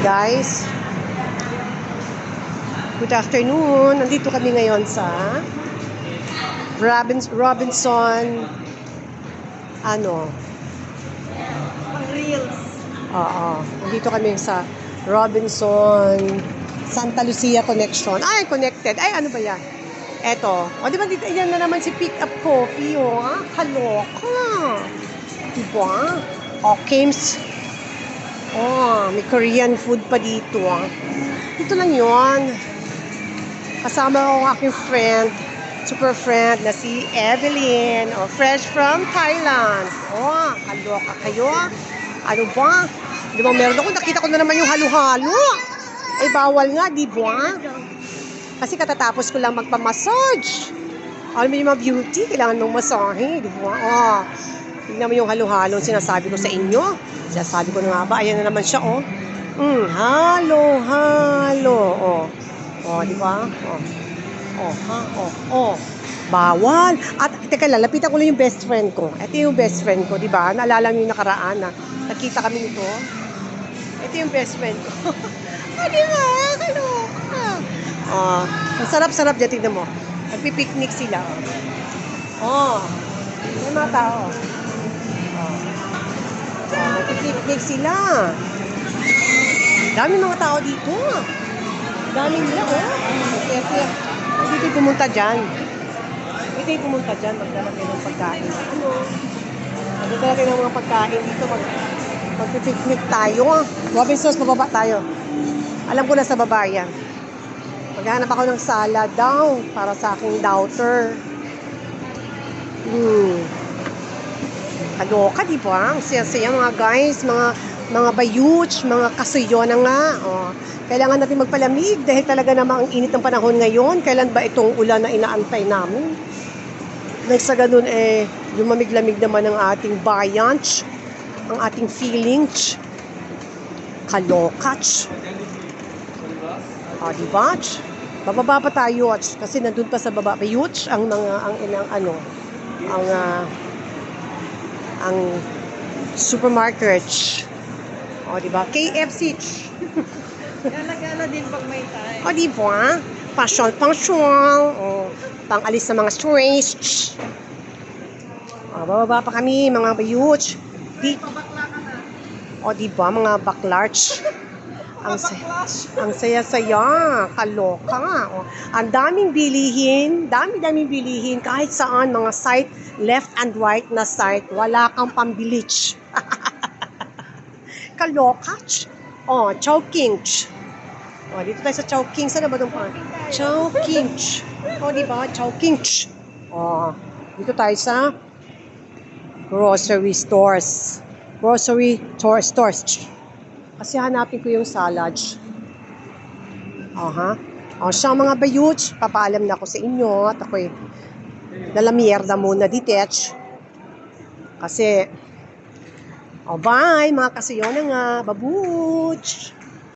Guys, good afternoon. Nandito kami ngayon sa Robinson Reels. Oo. Nandito kami sa Robinson Santa Lucia Connection. Ay, connected. Ay, ano ba yan? Eto. O, di ba dito, yan na naman si Pick Up Coffee, oh. Kaloka. Diba? O, Kims. Oh, may Korean food pa dito, ah. Dito lang yon. Kasama ko ang aking friend, super friend na si Evelyn, fresh from Thailand. Oh, kaloka kayo. Ano ba? Di ba meron ako, nakita ko na naman yung halo-halo. Eh, bawal nga, di ba? Kasi katatapos ko lang magpa-massage. Alam mo yung mga beauty, kailangan mong masahe, di ba? Oh, tignan mo yung halo-halo, sinasabi ko sa inyo. Sinasabi ko na nga ba, ayan na naman siya, oh. Halo-halo, oh. Oh, di ba? Oh. Oh, ha? Oh, oh. Bawal. At, teka lang, lapitan ko lang yung best friend ko. Ito yung best friend ko, di ba? Naalala niyo yung nakaraan, na nakita kami nito. Ito yung best friend ko. Oh, di ba? Kaloka. Oh, ang sarap-sarap dyan, tignan mo. Nagpipiknik sila, oh. Oh, may mga tao. Oh. Nagpipiknik sila. Dami mga tao dito. Dami nila, oh. Kasi, dito yung pumunta dyan. Ito yung pumunta dyan, magdala kayo ng pagkain. Ano? Magdala kayo ng mga pagkain dito. Magpipiknik tayo. Robinsons, mababa tayo. Alam ko na sa baba yan. Maghanap ako ng salad daw para sa aking daughter. Kaloka, di ba? Ang siya-siya mga guys, mga bayuch, mga kasuyo na nga. Oh. Kailangan natin magpalamig dahil talaga namang ang init ng panahon ngayon. Kailan ba itong ulan na inaantay namin? Dahil sa ganun, lumamig-lamig naman ang ating bayan, ang ating feelings. Kaloka. Oh, di ba? Bababa pa tayo kasi nandun pa sa baba bayuch ang supermarket. O, di ba? KFC. Gala-gala din pag may time. O, di ba? Passion. O, pang-alis sa mga stress. O, bababa pa kami, mga bayuch. Pabakla ka na. O, di ba? Mga baklarch. Ang saya-saya. Kaloka. O, ang daming bilihin. Daming bilihin. Kahit saan, mga site, left and right na site, wala kang pambilich. Kaloka. O, Chowking. O, dito tayo sa Chowking. Saan na ba itong pa? Chowking. O, di ba? Chowking. O, dito tayo sa grocery stores. Kasi hanapin ko yung salad. O, siya mga bayuts, papaalam na ako sa inyo at ako'y nalamierda muna ditech. Kasi, bye, mga kasiyo na nga, babuch!